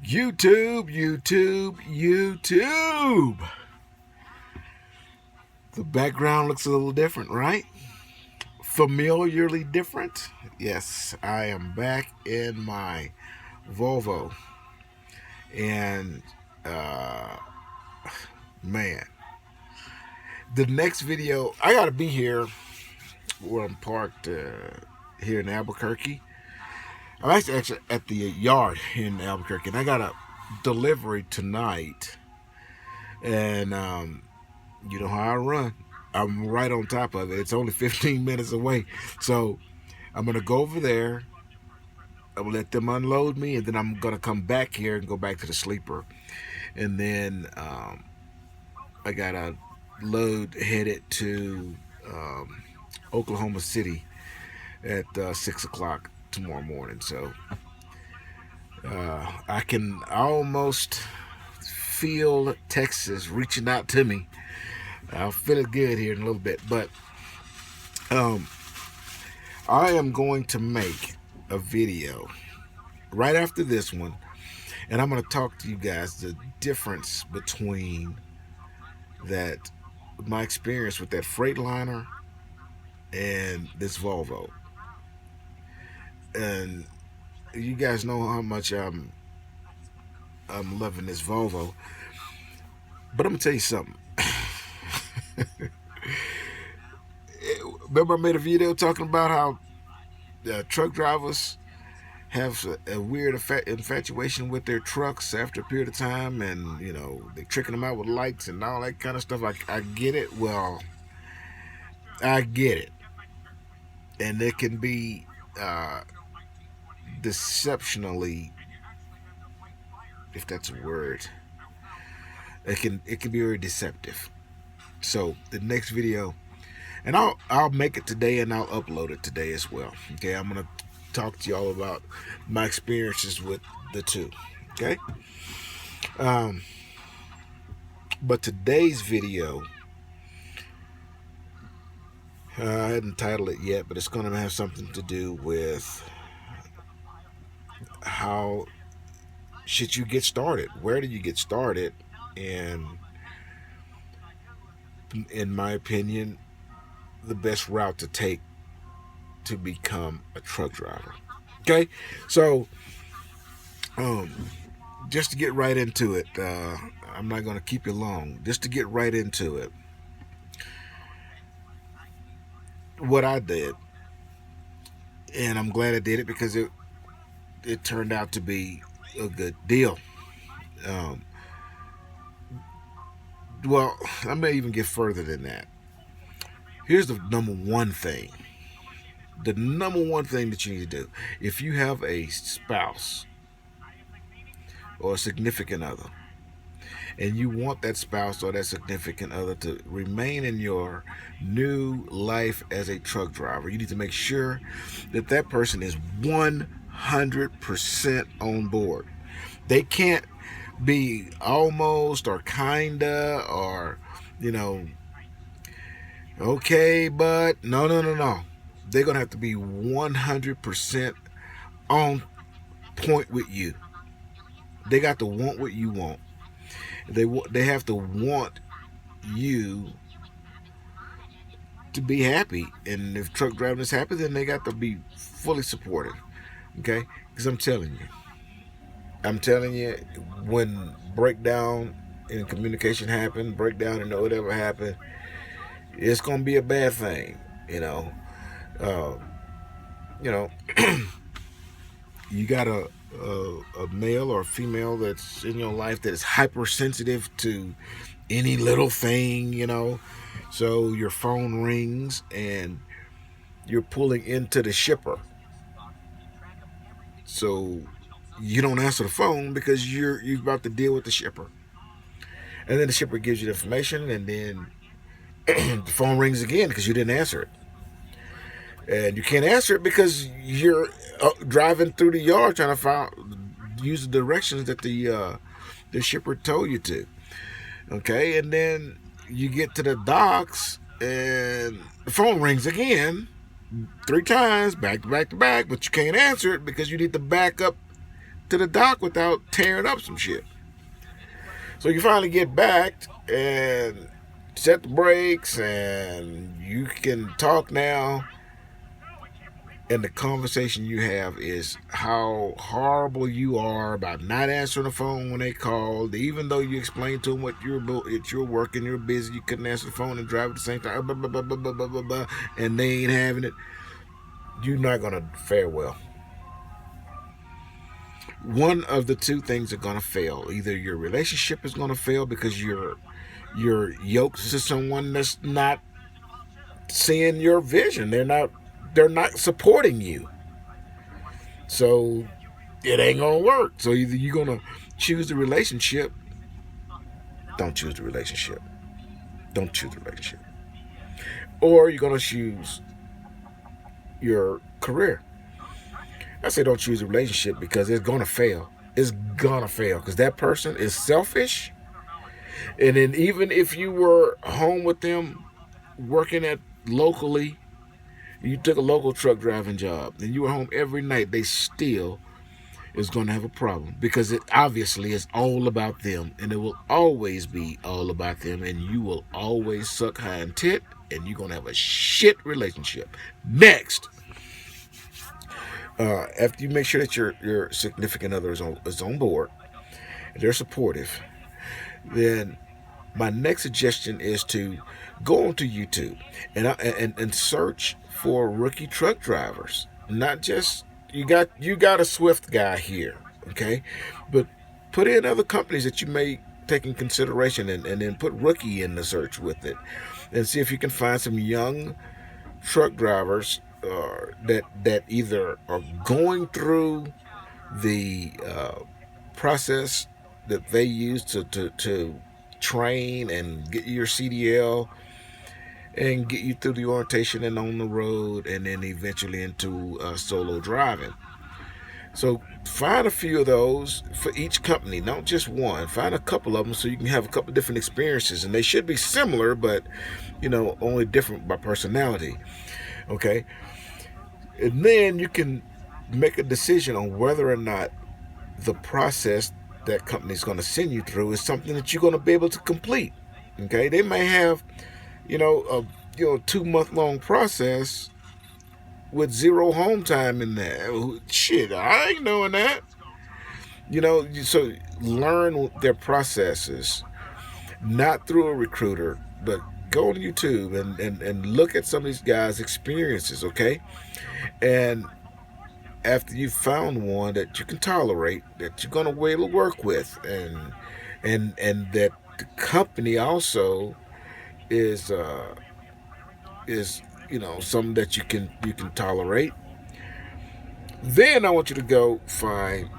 YouTube. The background looks a little different, right? Familiarly different. Yes, I am back in my Volvo. And, man, the next video, I got to be here where I'm parked here in Albuquerque. I'm actually at the yard in Albuquerque, and I got a delivery tonight. And you know how I run. I'm right on top of it. It's only 15 minutes away. So I'm going to go over there. I'm going to let them unload me, and then I'm going to come back here and go back to the sleeper. And then I got a load headed to Oklahoma City at 6 o'clock tomorrow morning. So I can almost feel Texas reaching out to me. I'll feel it good here in a little bit. But I am going to make a video right after this one, and I'm going to talk to you guys the difference between that, my experience with that Freightliner and this Volvo. And you guys know how much I'm loving this Volvo. But I'm going to tell you something. Remember I made a video talking about how truck drivers have a weird infatuation with their trucks after a period of time, and you know, they're tricking them out with lights and all that kind of stuff. I get it. Well, I get it. And it can be deceptionally, if that's a word, it can be very deceptive. So the next video, and I'll make it today and I'll upload it today as well. Okay, I'm gonna talk to y'all about my experiences with the two. Okay, but today's video, I hadn't titled it yet, but it's gonna have something to do with how should you get started? Where do you get started? And in my opinion, the best route to take to become a truck driver. Okay, so just to get right into it, I'm not going to keep you long. Just to get right into it, what I did, and I'm glad I did it because it turned out to be a good deal. Well, I may even get further than that. Here's the number one thing. The number one thing that you need to do. If you have a spouse or a significant other, and you want that spouse or that significant other to remain in your new life as a truck driver, you need to make sure that that person is 100% on board. They can't be almost or kinda or, you know, okay, but no. They're going to have to be 100% on point with you. They got to want what you want. They have to want you to be happy. And if truck driving is happy, then they got to be fully supportive. Okay? Because I'm telling you, when breakdown in communication happen, breakdown in whatever happen, it's going to be a bad thing, you know. You got a male or a female that's in your life that is hypersensitive to any little thing, you know. So your phone rings and you're pulling into the shipper. So you don't answer the phone because you're about to deal with the shipper. And then the shipper gives you the information, and then the phone rings again because you didn't answer it. And you can't answer it because you're driving through the yard trying to use the directions that the shipper told you to. Okay, and then you get to the docks and the phone rings again 3 times back to back, but you can't answer it because you need to back up to the dock without tearing up some shit. So you finally get back and set the brakes, and you can talk now. And the conversation you have is how horrible you are about not answering the phone when they called, even though you explained to them what you're working, you're busy, you couldn't answer the phone and drive at the same time, blah, blah, blah, blah, blah, blah, blah, and they ain't having it. You're not going to fare well. One of the two things are going to fail. Either your relationship is going to fail because you're yoked to someone that's not seeing your vision. They're not supporting you. So it ain't gonna work. So either you're gonna choose the relationship. Don't choose the relationship. Don't choose the relationship. Or you're gonna choose your career. I say don't choose a relationship because it's gonna fail. It's gonna fail because that person is selfish. And then even if you were home with them working at locally, you took a local truck driving job and you were home every night, they still is going to have a problem because it obviously is all about them, and it will always be all about them, and you will always suck high and tit, and you're going to have a shit relationship. Next, after you make sure that your significant other is on board, and they're supportive, then my next suggestion is to go onto YouTube and search for rookie truck drivers. Not just you got a Swift guy here, okay, but put in other companies that you may take in consideration, and then put rookie in the search with it, and see if you can find some young truck drivers that either are going through the process that they use to train and get your CDL and get you through the orientation and on the road, and then eventually into solo driving. So find a few of those for each company, not just one. Find a couple of them so you can have a couple different experiences, and they should be similar, but only different by personality. Okay, and then you can make a decision on whether or not the process that company is going to send you through is something that you're going to be able to complete. Okay, they may have a 2-month long process with zero home time in there. Shit, I ain't knowing that. So learn their processes, not through a recruiter, but go on YouTube and look at some of these guys' experiences, okay? And after you've found one that you can tolerate, that you're gonna be able to work with, and that the company also is something that you can tolerate, then I want you to go find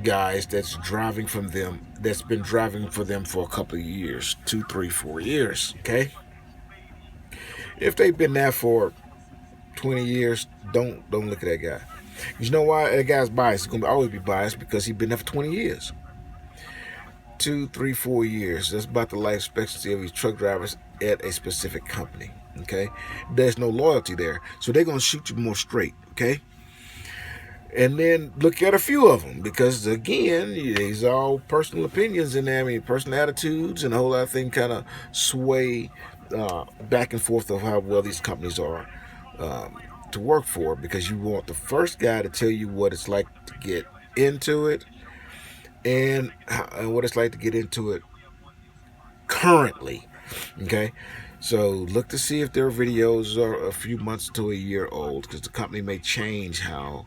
guys that's been driving for them for a couple of years, 2, 3, 4 years. Okay, if they've been there for 20 years, don't look at that guy. You know why? That guy's biased. He's gonna always be biased because he's been there for 20 years. 2, 3, 4 years. That's about the life expectancy of these truck drivers at a specific company. Okay, there's no loyalty there, so they're gonna shoot you more straight. Okay, and then look at a few of them, because again, these are all personal opinions in there. I mean, personal attitudes and a whole lot of things kind of sway back and forth of how well these companies are to work for, because you want the first guy to tell you what it's like to get into it, and what it's like to get into it currently. Okay, so look to see if their videos are a few months to a year old, because the company may change how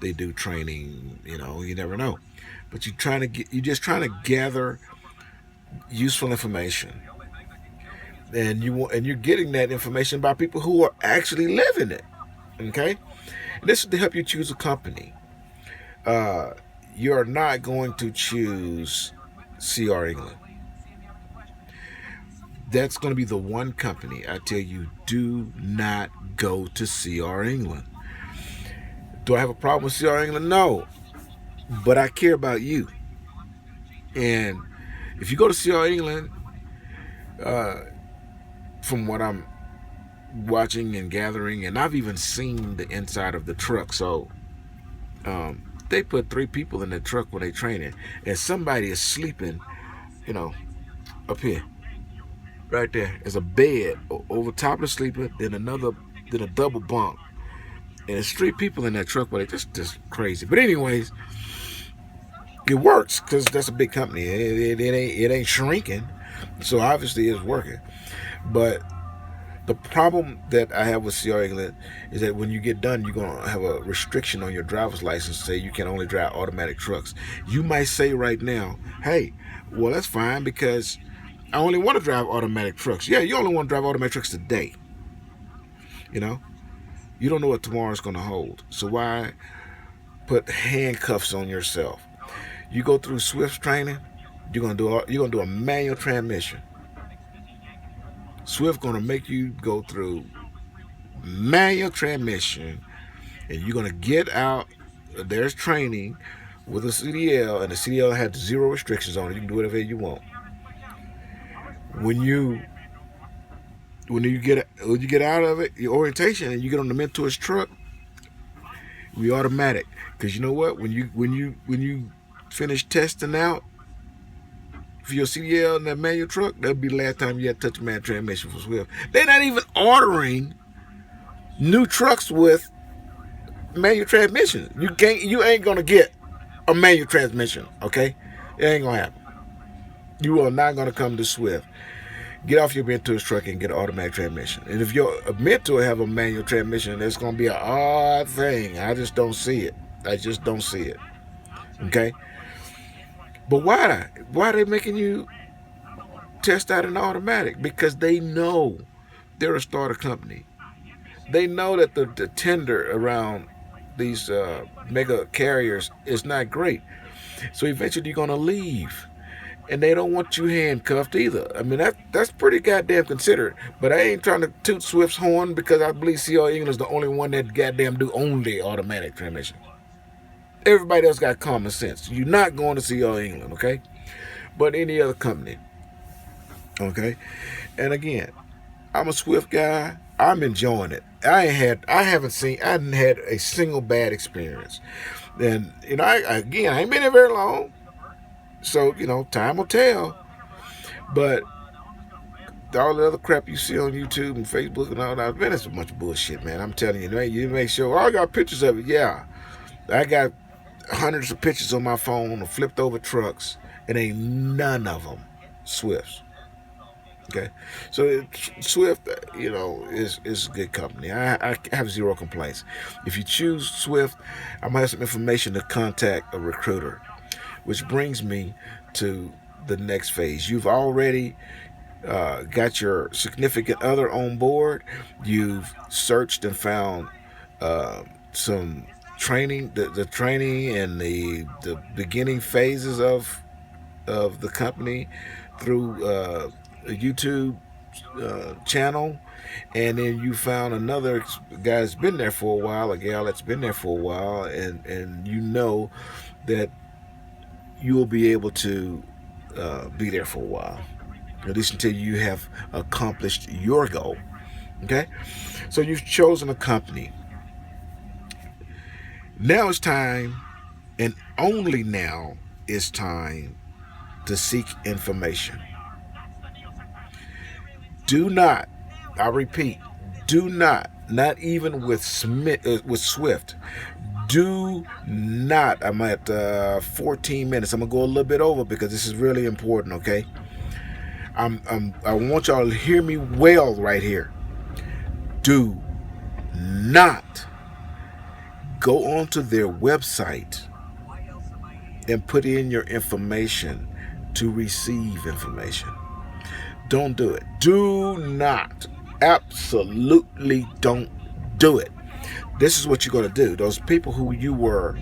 they do training. You never know. But you're just trying to gather useful information, and you're getting that information by people who are actually living it. Okay, and this is to help you choose a company. You're not going to choose CR England. That's going to be the one company I tell you, do not go to CR England. Do I have a problem with CR England? No. But I care about you. And if you go to CR England, from what I'm watching and gathering, and I've even seen the inside of the truck, so they put 3 people in the truck when they training, and somebody is sleeping, you know, up here, right there, there's a bed over top of the sleeper, then a double bunk, and there's 3 people in that truck, but it's just crazy. But anyways, it works because that's a big company. It ain't shrinking, so obviously it's working. But the problem that I have with CR England is that when you get done, you're going to have a restriction on your driver's license. Say you can only drive automatic trucks. You might say right now, hey, well, that's fine because I only want to drive automatic trucks. Yeah, you only want to drive automatic trucks today. You know, you don't know what tomorrow's going to hold. So why put handcuffs on yourself? You go through Swift training, you're gonna do a manual transmission. Swift gonna make you go through manual transmission, and you're gonna get out. There's training with a CDL, and the CDL has 0 restrictions on it. You can do whatever you want. When you get out of it, your orientation, and you get on the mentor's truck, we automatic. Because you know what? When you finish testing out for your CDL and that manual truck, that'll be the last time you had to touch a manual transmission for Swift. They're not even ordering new trucks with manual transmission. You ain't gonna get a manual transmission, okay? It ain't gonna happen. You are not gonna come to Swift, get off your mentor's truck and get an automatic transmission. And if your mentor have a manual transmission, it's gonna be an odd thing. I just don't see it. Okay? But why? Why are they making you test out an automatic? Because they know they're a starter company. They know that the tender around these mega carriers is not great. So eventually you're going to leave. And they don't want you handcuffed either. I mean, that's pretty goddamn considerate. But I ain't trying to toot Swift's horn because I believe CR England is the only one that goddamn do only automatic transmission. Everybody else got common sense. You're not going to CR England, okay? But any other company, okay? And again, I'm a Swift guy. I'm enjoying it. I hadn't had a single bad experience. And, you know, I ain't been there very long. So, you know, time will tell. But all the other crap you see on YouTube and Facebook and all that, man, it's a bunch of bullshit, man. I'm telling you, man, you make sure, I got pictures of it. Yeah. I got hundreds of pictures on my phone of flipped over trucks, and ain't none of them Swifts. Okay, so Swift, you know, is a good company. I have 0 complaints. If you choose Swift, I might have some information to contact a recruiter, which brings me to the next phase. You've already got your significant other on board. You've searched and found some training, the training and the beginning phases of the company through a YouTube channel, and then you found another guy that's been there for a while, a gal that's been there for a while, and you know that you will be able to be there for a while, at least until you have accomplished your goal. Okay, so you've chosen a company. Now it's time, and only now is time, to seek information. Do not, I repeat, do not even with Swift, do not, I'm at 14 minutes. I'm going to go a little bit over because this is really important, okay? I want y'all to hear me well right here. Do not go onto their website and put in your information to receive information. Don't do it. Do not. Absolutely don't do it. This is what you're going to do. Those people who you were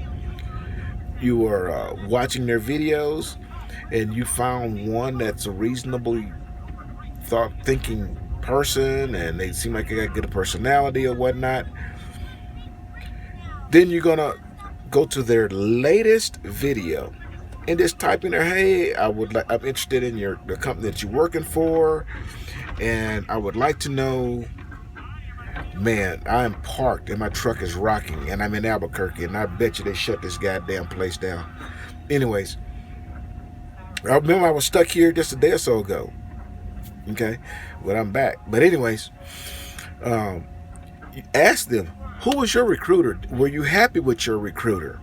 watching their videos, and you found one that's a reasonably thinking person, and they seem like they got good personality or whatnot, then you're going to go to their latest video and just type in there, hey, I'm interested in the company that you're working for, and I would like to know man, I'm parked and my truck is rocking and I'm in Albuquerque, and I bet you they shut this goddamn place down. Anyways, I remember I was stuck here just a day or so ago. Okay, but I'm back. But anyways, um, ask them, who was your recruiter? Were you happy with your recruiter?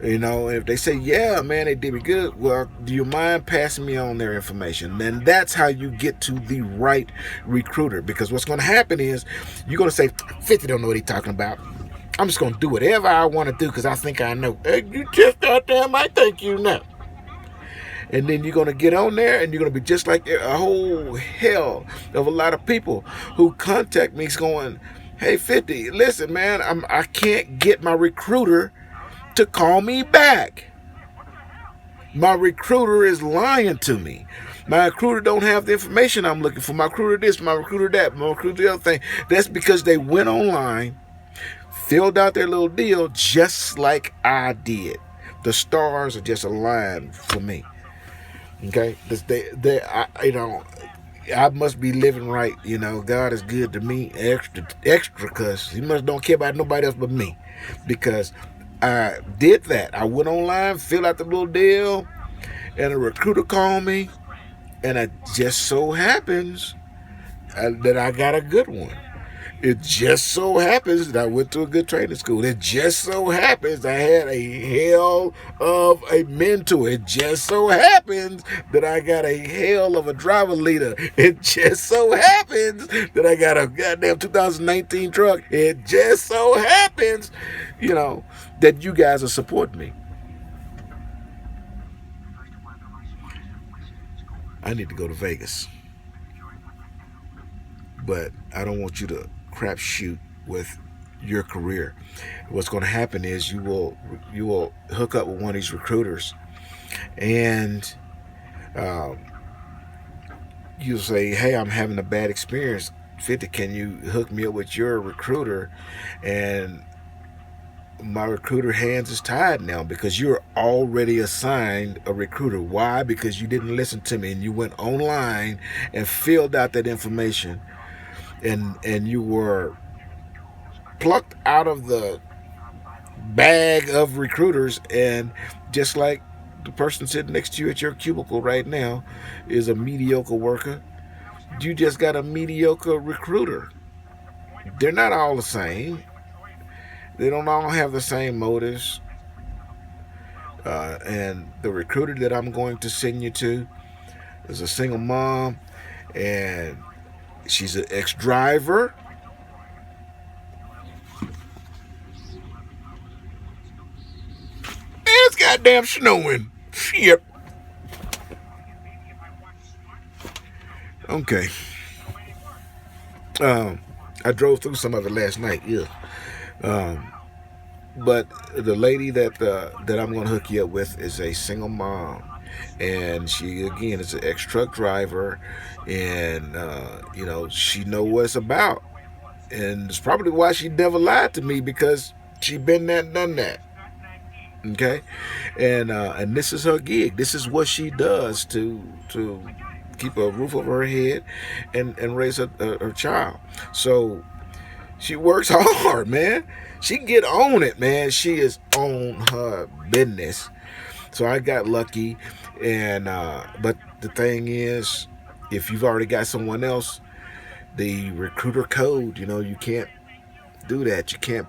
You know, if they say, yeah, man, they did me good, well, do you mind passing me on their information? And that's how you get to the right recruiter. Because what's going to happen is you're going to say, 50 don't know what he's talking about. I'm just going to do whatever I want to do because I think I know. Hey, you just goddamn, I think you know. And then you're going to get on there and you're going to be just like a whole hell of a lot of people who contact me going, hey, 50, listen, man, I can't get my recruiter to call me back. My recruiter is lying to me. My recruiter don't have the information I'm looking for. My recruiter this, my recruiter that, my recruiter the other thing. That's because they went online, filled out their little deal just like I did. The stars are just aligned for me. Okay, I must be living right. You know, God is good to me, extra, cause He must don't care about nobody else but me, because I did that. I went online, filled out the little deal, and a recruiter called me, and it just so happens that I got a good one. It just so happens that I went to a good training school. It just so happens I had a hell of a mentor. It just so happens that I got a hell of a driver leader. It just so happens that I got a goddamn 2019 truck. It just so happens, that you guys are supporting me. I need to go to Vegas, but I don't want you to crapshoot with your career. What's going to happen is you will hook up with one of these recruiters, and um, you'll say, "Hey, I'm having a bad experience. 50, can you hook me up with your recruiter?" And my recruiter hands is tied now because you're already assigned a recruiter. Why? Because you didn't listen to me and you went online and filled out that information, and you were plucked out of the bag of recruiters. And just like the person sitting next to you at your cubicle right now is a mediocre worker, you just got a mediocre recruiter. They're not all the same. They don't all have the same motives. And the recruiter that I'm going to send you to is a single mom, and she's an ex-driver. And it's goddamn snowing. Shit. Okay. I drove through some of it last night. Yeah. Um, but the lady that I'm going to hook you up with is a single mom, and she again is an ex truck driver, and she know what it's about, and it's probably why she never lied to me, because she been there and done that. Okay, and this is her gig. This is what she does to keep a roof over her head and raise her child. So she works hard, man. She get on it, man. She is on her business. So I got lucky, and but the thing is, if you've already got someone else, the recruiter code, you can't do that. You can't,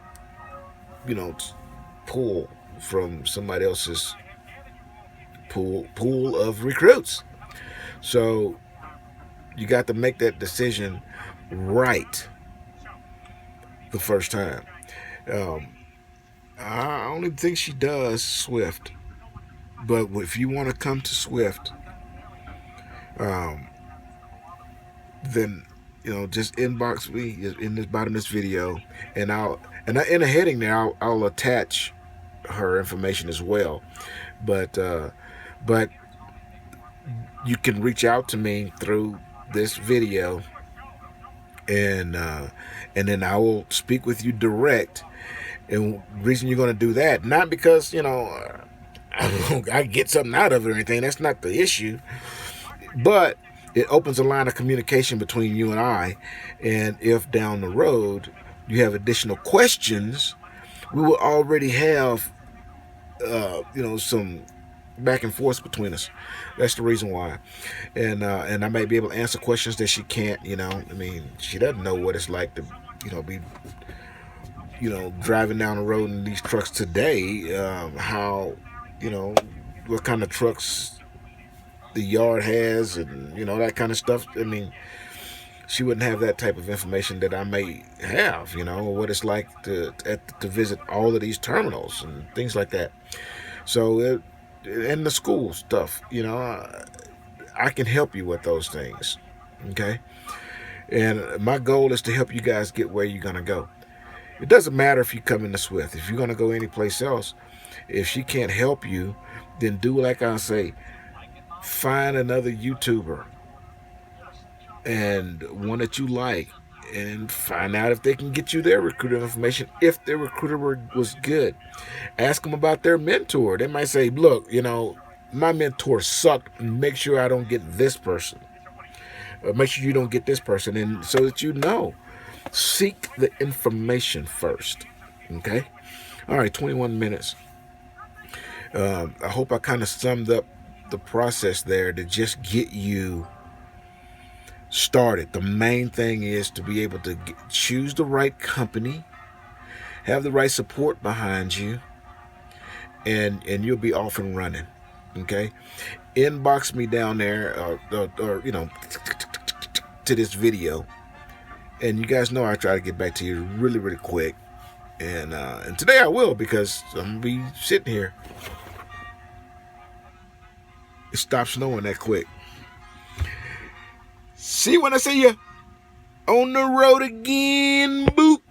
pull from somebody else's pool of recruits. So you got to make that decision right the first time. Um, I don't even think she does Swift, but if you want to come to Swift, um, then just inbox me in this bottom of this video, and in a heading there I'll attach her information as well. But you can reach out to me through this video, and then I will speak with you direct. And the reason you're going to do that, not because I get something out of it or anything. That's not the issue. But it opens a line of communication between you and I. And if down the road you have additional questions, we will already have, some back and forth between us. That's the reason why. And I may be able to answer questions that she can't. I mean, she doesn't know what it's like to, be, driving down the road in these trucks today. How, what kind of trucks the yard has, and that kind of stuff. I mean, she wouldn't have that type of information that I may have. What it's like to visit all of these terminals and things like that. So, and the school stuff, I can help you with those things. Okay, and my goal is to help you guys get where you're gonna go. It doesn't matter if you come into Swift. If you're gonna go anyplace else, if she can't help you, then do like I say. Find another YouTuber and one that you like, and find out if they can get you their recruiter information. If their recruiter was good, ask them about their mentor. They might say, look, my mentor sucked. Make sure I don't get this person. Make sure you don't get this person. And so that seek the information first. Okay? All right, 21 minutes. I hope I kind of summed up the process there to just get you started. The main thing is to be able to choose the right company, have the right support behind you, and you'll be off and running. Okay, inbox me down there, or to this video, and you guys know I try to get back to you really, really quick, and today I will, because I'm gonna be sitting here. It stopped snowing that quick. See you when I see you on the road again. Boop.